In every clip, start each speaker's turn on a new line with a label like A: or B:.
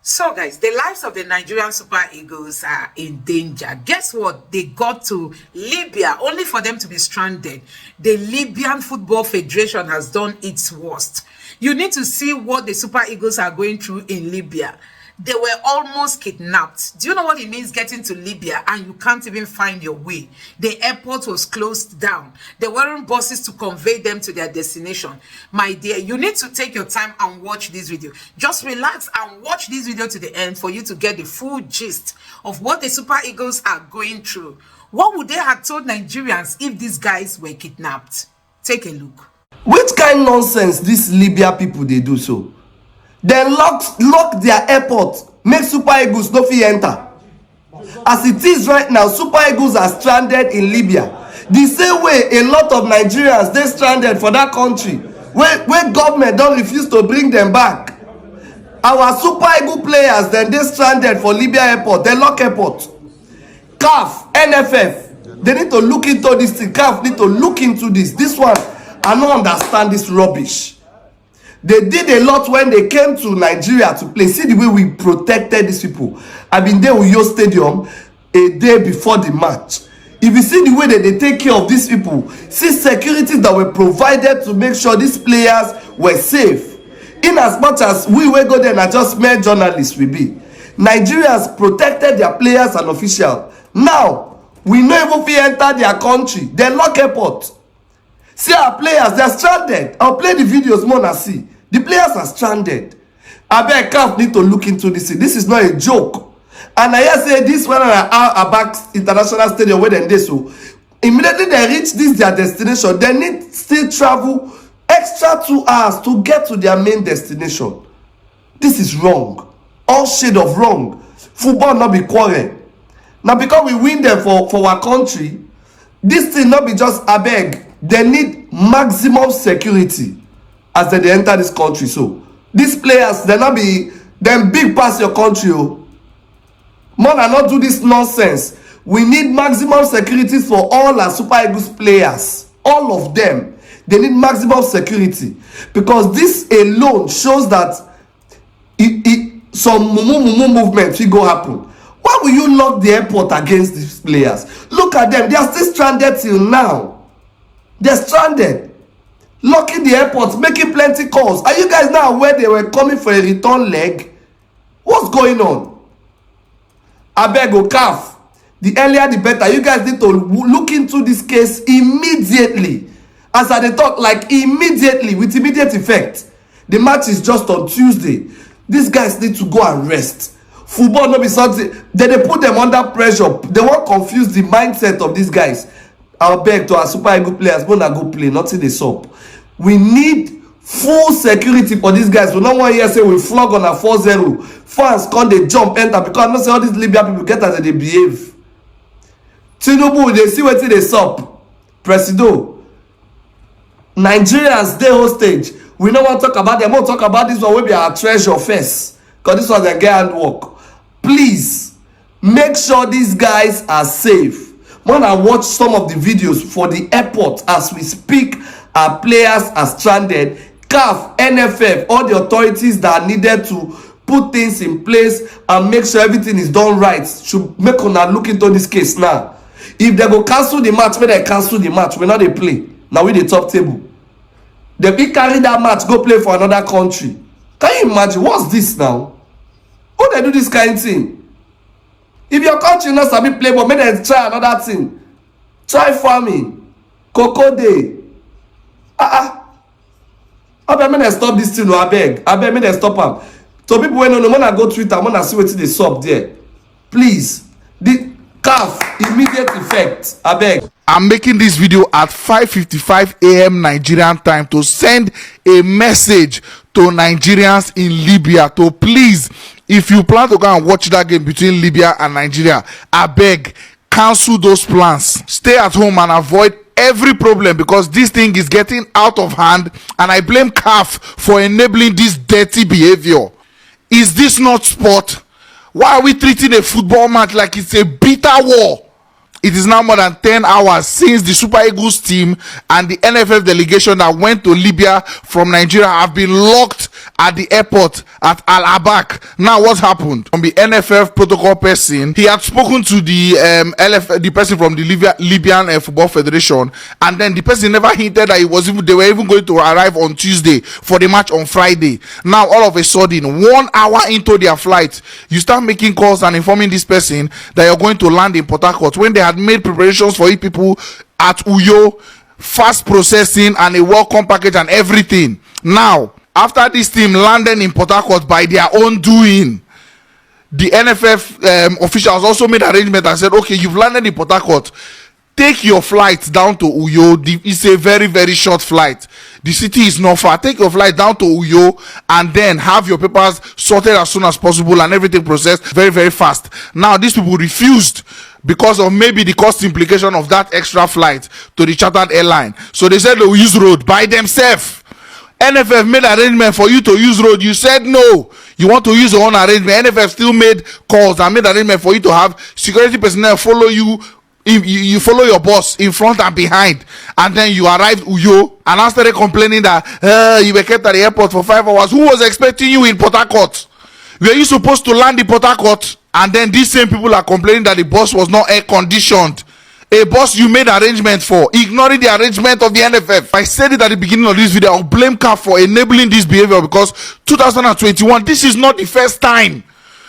A: So, guys, the lives of the Nigerian Super Eagles are in danger. Guess what? They got to Libya only for them to be stranded. The Libyan Football Federation has done its worst. You need to see what the Super Eagles are going through in Libya. They were almost kidnapped. Do you know what it means getting to Libya and you can't even find your way? The airport was closed down. There weren't buses to convey them to their destination. My dear, you need to take your time and watch this video. Just relax and watch this video to the end for you to get the full gist of what the Super Eagles are going through. What would they have told Nigerians if these guys were kidnapped? Take a look.
B: Which kind nonsense these Libya people they do so? They lock their airport, make Super Eagles no fit enter. As it is right now, Super Eagles are stranded in Libya. The same way a lot of Nigerians they stranded for that country, where government don't refuse to bring them back. Our Super Eagle players then they stranded for Libya airport, they lock airport. CAF, NFF, they need to look into this thing. CAF need to look into this. This one, I don't understand this rubbish. They did a lot when they came to Nigeria to play. See the way we protected these people. I've been there with your stadium a day before the match. If you see the way that they take care of these people, see securities that were provided to make sure these players were safe. In as much as we were go there and just mere journalists will be. Nigerians protected their players and officials. Now, we know even if we enter their country, they lock airport. See our players, they're stranded. I'll play the videos more and see. The players are stranded. I bet CAF need to look into this. This is not a joke. And I hear say this one at back international stadium where they so immediately they reach this their destination, they need still travel extra 2 hours to get to their main destination. This is wrong. All shade of wrong. Football not be quarrel. Now because we win them for our country, this thing not be just a beg. They need maximum security as they enter this country. So these players, they not be them big pass your country. Oh, man, I not do this nonsense. We need maximum security for all our Super Eagles players. All of them, they need maximum security because this alone shows that some mumu movement will go happen. Why will you lock the airport against these players? Look at them; they are still stranded till now. They're stranded, locking the airports, making plenty calls. Are you guys now aware they were coming for a return leg? What's going on? I beg you, CAF. The earlier the better. You guys need to look into this case immediately. As I talk, like immediately, with immediate effect. The match is just on Tuesday. These guys need to go and rest. Football no be something. They put them under pressure. They won't confuse the mindset of these guys. I'll beg to our Super Eagle players, when I go play, nothing is up. We need full security for these guys. We don't want to say we flog on a 4-0. Fans can't they jump, enter, because I'm not saying all these Libya people get as they behave. Tinubu, they see what they sup. Presido. Nigerians, they hostage. We don't want to talk about them. We want to talk about this one will be our treasure first. Because this was their get work. Please, make sure these guys are safe. When I watch some of the videos for the airport as we speak, our players are stranded. CAF, NFF, all the authorities that are needed to put things in place and make sure everything is done right should make una look into this case now. If they go cancel the match, may they cancel the match. We not they play. Now we the top table. They be carry that match, go play for another country. Can you imagine? What's this now? Who they do this kind of thing? If your country not sabi play, but make them try another thing. Try farming. Cocoa day. I beg me stop this thing. I beg me stop am. So people when no I go Twitter, when I see what they sub there. Please, the CAF immediate effect. I beg.
C: I'm making this video at 5:55 a.m. Nigerian time to send a message to Nigerians in Libya to please, if you plan to go and watch that game between Libya and Nigeria, I beg, cancel those plans. Stay at home and avoid every problem because this thing is getting out of hand and I blame CAF for enabling this dirty behavior. Is this not sport? Why are we treating a football match like it's a bitter war? It is now more than 10 hours since the Super Eagles team and the NFF delegation that went to Libya from Nigeria have been locked at the airport at Al Abak. Now what happened? From the NFF protocol person, he had spoken to the person from the Libyan Football Federation, and then the person never hinted that they were even going to arrive on Tuesday for the match on Friday. Now all of a sudden, 1 hour into their flight, you start making calls and informing this person that you're going to land in Port Harcourt when they had made preparations for you people at Uyo, fast processing and a welcome package and everything. Now, after this team landed in Port Harcourt by their own doing, the NFF officials also made arrangement and said, okay, you've landed in Port Harcourt, take your flight down to Uyo. It's a very, very short flight. The city is not far. Take your flight down to Uyo and then have your papers sorted as soon as possible and everything processed very, very fast. Now, these people refused because of maybe the cost implication of that extra flight to the chartered airline. So they said they will use road by themselves. NFF made arrangement for you to use road. You said no. You want to use your own arrangement. NFF still made calls and made arrangement for you to have security personnel follow you. You follow your boss in front and behind, and then you arrived Uyo and I started complaining that you were kept at the airport for 5 hours. Who was expecting you in Port Harcourt? Were you supposed to land in Port Harcourt? And then these same people are complaining that the bus was not air conditioned. A bus you made arrangement for, ignoring the arrangement of the NFF. I said it at the beginning of this video. I'll blame CAF for enabling this behavior because 2021, this is not the first time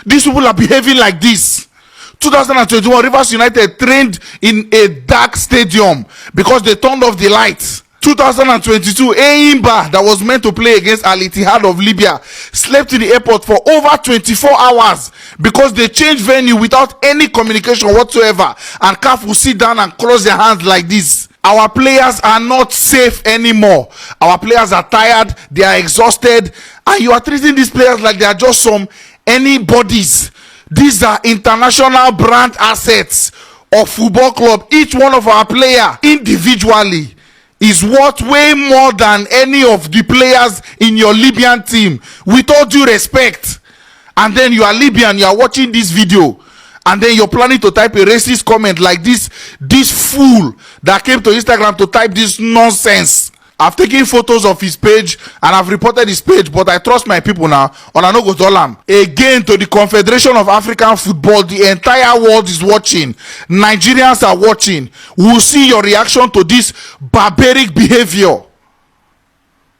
C: these people are behaving like this. 2021, Rivers United trained in a dark stadium because they turned off the lights. 2022, Eimba, that was meant to play against Al Ittihad of Libya, slept in the airport for over 24 hours because they changed venue without any communication whatsoever. And CAF will sit down and cross their hands like this. Our players are not safe anymore. Our players are tired, they are exhausted, and you are treating these players like they are just some anybody's. These are international brand assets of football club. Each one of our player individually is worth way more than any of the players in your Libyan team, with all due respect. And then you are Libyan, you are watching this video, and then you're planning to type a racist comment like this fool that came to Instagram to type this nonsense. I've taken photos of his page and I've reported his page, but I trust my people now. On Anogo Dolam. Again, to the Confederation of African Football, the entire world is watching. Nigerians are watching. We'll see your reaction to this barbaric behavior.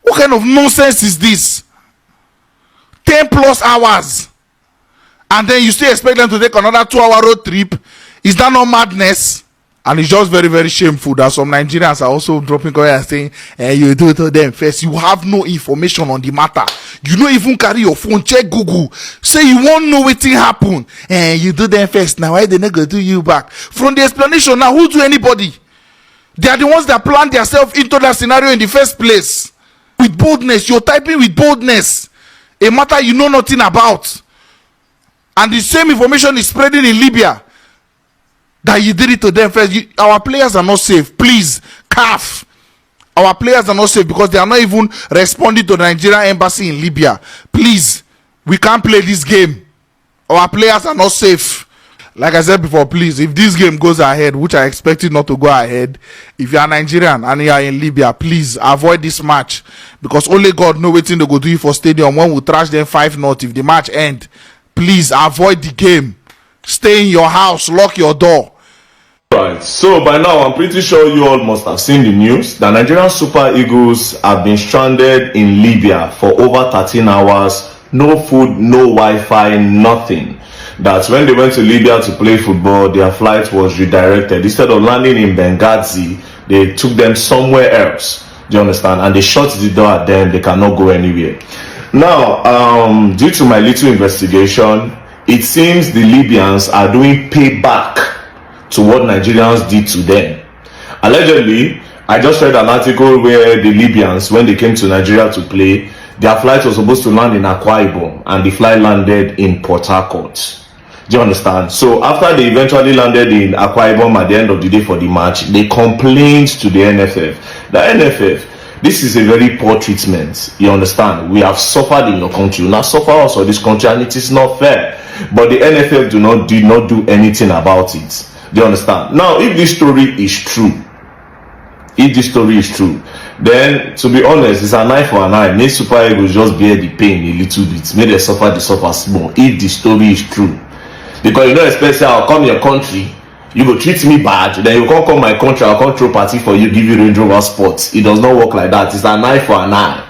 C: What kind of nonsense is this? 10 plus hours. And then you still expect them to take another 2-hour road trip? Is that not madness? And it's just very, very shameful that some Nigerians are also dropping comments and saying, you do it to them first. You have no information on the matter. You don't even carry your phone, check Google. Say you won't know what happened. You do them first. Now why they not going to do you back? From the explanation, now who do anybody? They are the ones that planned themselves into that scenario in the first place. With boldness, you're typing with boldness. A matter you know nothing about. And the same information is spreading in Libya. That you did it to them first. Our players are not safe. Please, CAF. Our players are not safe because they are not even responding to the Nigerian embassy in Libya. Please, we can't play this game. Our players are not safe. Like I said before, please, if this game goes ahead, which I expect it not to go ahead, if you are Nigerian and you are in Libya, please avoid this match because only God knows what they go do for stadium when we trash them 5-0 if the match end. Please avoid the game. Stay in your house, lock your door.
D: Right, so by now I'm pretty sure you all must have seen the news. The Nigerian Super Eagles have been stranded in Libya for over 13 hours. No food, no Wi-Fi, nothing. That when they went to Libya to play football, their flight was redirected. Instead of landing in Benghazi, they took them somewhere else. Do you understand? And they shut the door at them. They cannot go anywhere. Now, due to my little investigation, it seems the Libyans are doing payback to what Nigerians did to them. Allegedly, I just read an article where the Libyans, when they came to Nigeria to play, their flight was supposed to land in Akwa Ibom and the flight landed in Port Harcourt. Do you understand? So after they eventually landed in Akwa Ibom at the end of the day for the match, they complained to the NFF. The NFF, this is a very poor treatment. You understand? We have suffered in your country. You now suffer also this country and it is not fair. But the NFF did not do anything about it. Do you understand? Now, if this story is true, if this story is true, then to be honest, it's an eye for an eye. Make Super Eagles just bear the pain a little bit, make them suffer the suffer small if the story is true. Because you know, especially I'll come your country, you go treat me bad, then you can't come my country, I'll come throw party for you, give you Range Rover Sports. It does not work like that. It's an eye for an eye.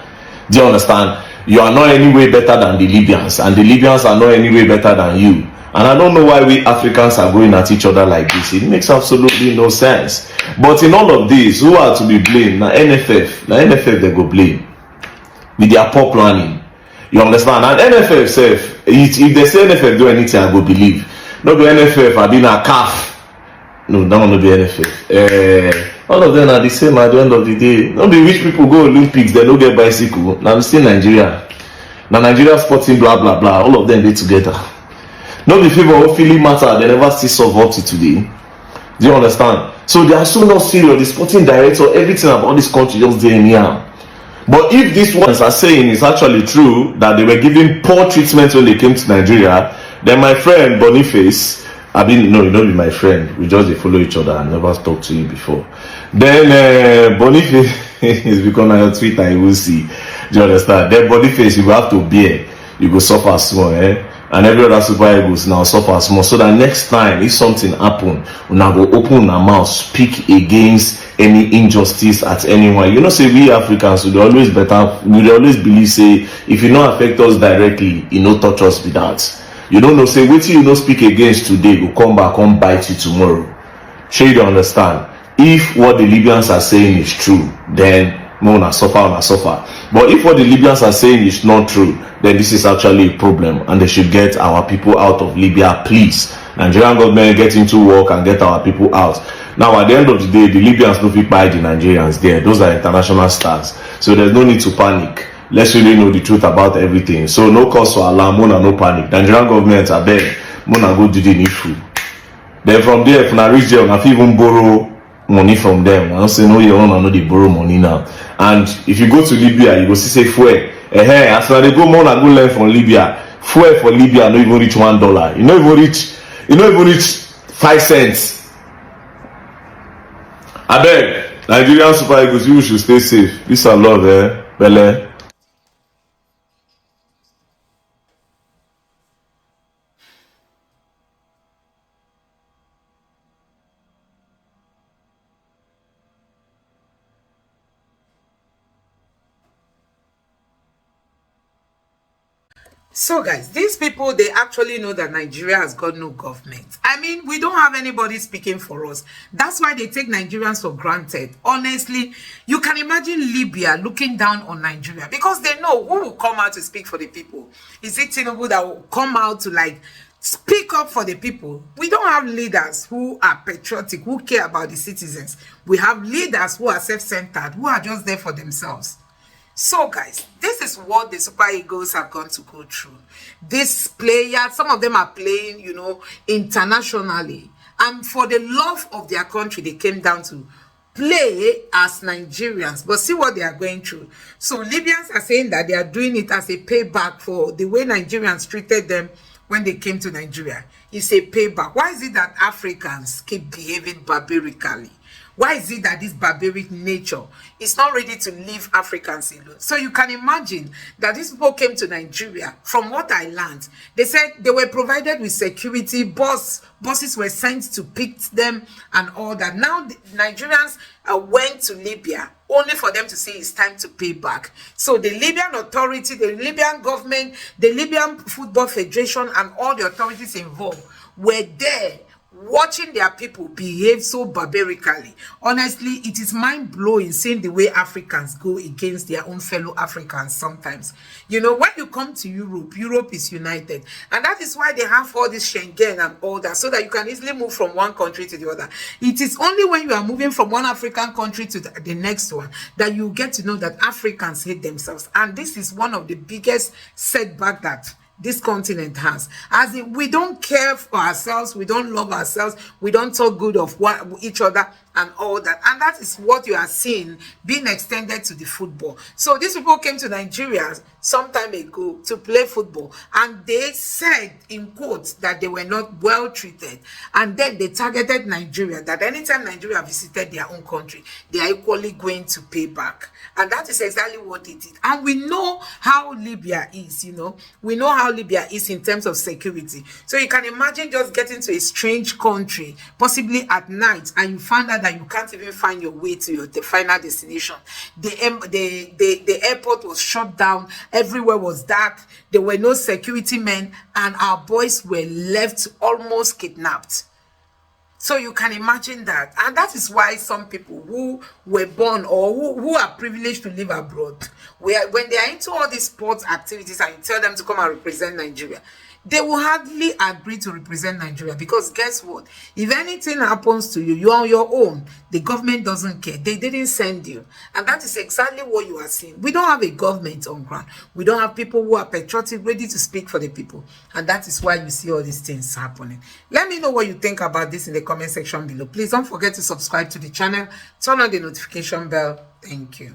D: Do you understand? You are not any way better than the Libyans, and the Libyans are not any way better than you. And I don't know why we Africans are going at each other like this. It makes absolutely no sense. But in all of this, who are to be blamed? Now NFF. Now NFF they go blame with their poor planning. You understand? And NFF self, if they say NFF do anything, I go believe. No be NFF, I been a calf. No, that one no be NFF. All of them are the same at the end of the day. No be rich people go Olympics, they don't get bicycle. Now I'm still Nigeria. Now Nigeria sporting blah blah blah. All of them they together. No be favor of feeling matter, they never still solve up to today. Do you understand? So they are so not serious. The sporting director, everything about this country just there anyhow. But if these ones are saying it's actually true that they were giving poor treatment when they came to Nigeria, then my friend Boniface, I mean, no, you know, be my friend. We just they follow each other. I never talked to you before. Then Boniface is become on Twitter. You will see. Do you understand? Then Boniface, you will have to bear. You go suffer small, and every other Super Eagles now suffer small. So that next time, if something happen, we now go open our mouth, speak against any injustice at anyone. You know, say we Africans, we always better. We always believe, say, if you not affect us directly, you no touch us with that. You don't know, say, wait till you don't speak against today, will come back, come bite you tomorrow. Sure, you don't understand. If what the Libyans are saying is true, then una suffer. But if what the Libyans are saying is not true, then this is actually a problem, and they should get our people out of Libya, please. Nigerian government get into work and get our people out. Now, at the end of the day, the Libyans don't fit buy the Nigerians there. Those are international stars, so there's no need to panic. Let's really know the truth about everything. So no cause for alarm, no panic. Nigerian government are there. Mona go do the needful. Then from there, if I reach there, I even borrow money from them. I don't say no, you don't know they borrow money now. And if you go to Libya, you go see say fuel. As they go more and go learn from Libya. Fuel for Libya no even reach $1. You know even reach 5 cents. I beg, Nigerian Super Eagles, you should stay safe. This is love, Bele.
A: So guys, these people, they actually know that Nigeria has got no government. I mean, we don't have anybody speaking for us. That's why they take Nigerians for granted. Honestly, you can imagine Libya looking down on Nigeria because they know who will come out to speak for the people. Is it Tinubu that will come out to like speak up for the people? We don't have leaders who are patriotic, who care about the citizens. We have leaders who are self-centered, who are just there for themselves. So guys, this is what the Super Eagles have gone to go through. These players, some of them are playing, you know, internationally. And for the love of their country, they came down to play as Nigerians. But see what they are going through. So Libyans are saying that they are doing it as a payback for the way Nigerians treated them when they came to Nigeria. It's a payback. Why is it that Africans keep behaving barbarically? Why is it that this barbaric nature is not ready to leave Africans alone? So you can imagine that these people came to Nigeria. From what I learned, they said they were provided with security. Buses were sent to pick them and all that. Now the Nigerians went to Libya only for them to say it's time to pay back. So the Libyan authority, the Libyan government, the Libyan Football Federation and all the authorities involved were there watching their people behave so barbarically. Honestly, it is mind-blowing seeing the way Africans go against their own fellow Africans sometimes. You know, when you come to Europe is united. And that is why they have all this Schengen and all that, so that you can easily move from one country to the other. It is only when you are moving from one African country to the next one that you get to know that Africans hate themselves. And this is one of the biggest setbacks that this continent has. As in, we don't care for ourselves, we don't love ourselves, we don't talk good of each other, and all that. And that is what you are seeing being extended to the football. So these people came to Nigeria some time ago to play football, and they said in quotes that they were not well treated, and then they targeted Nigeria, that anytime Nigeria visited their own country, they are equally going to pay back. And that is exactly what they did. And we know how Libya is, you know. We know how Libya is in terms of security. So you can imagine just getting to a strange country, possibly at night, and you find out that you can't even find your way to your final destination. The airport was shut down. Everywhere was dark. There were no security men, and our boys were left almost kidnapped. So you can imagine that. And that is why some people who were born or who are privileged to live abroad, when they are into all these sports activities and you tell them to come and represent Nigeria, they will hardly agree to represent Nigeria, because guess what? If anything happens to you, you're on your own. The government doesn't care. They didn't send you. And that is exactly what you are seeing. We don't have a government on ground. We don't have people who are patriotic, ready to speak for the people. And that is why you see all these things happening. Let me know what you think about this in the comment section below. Please don't forget to subscribe to the channel. Turn on the notification bell. Thank you.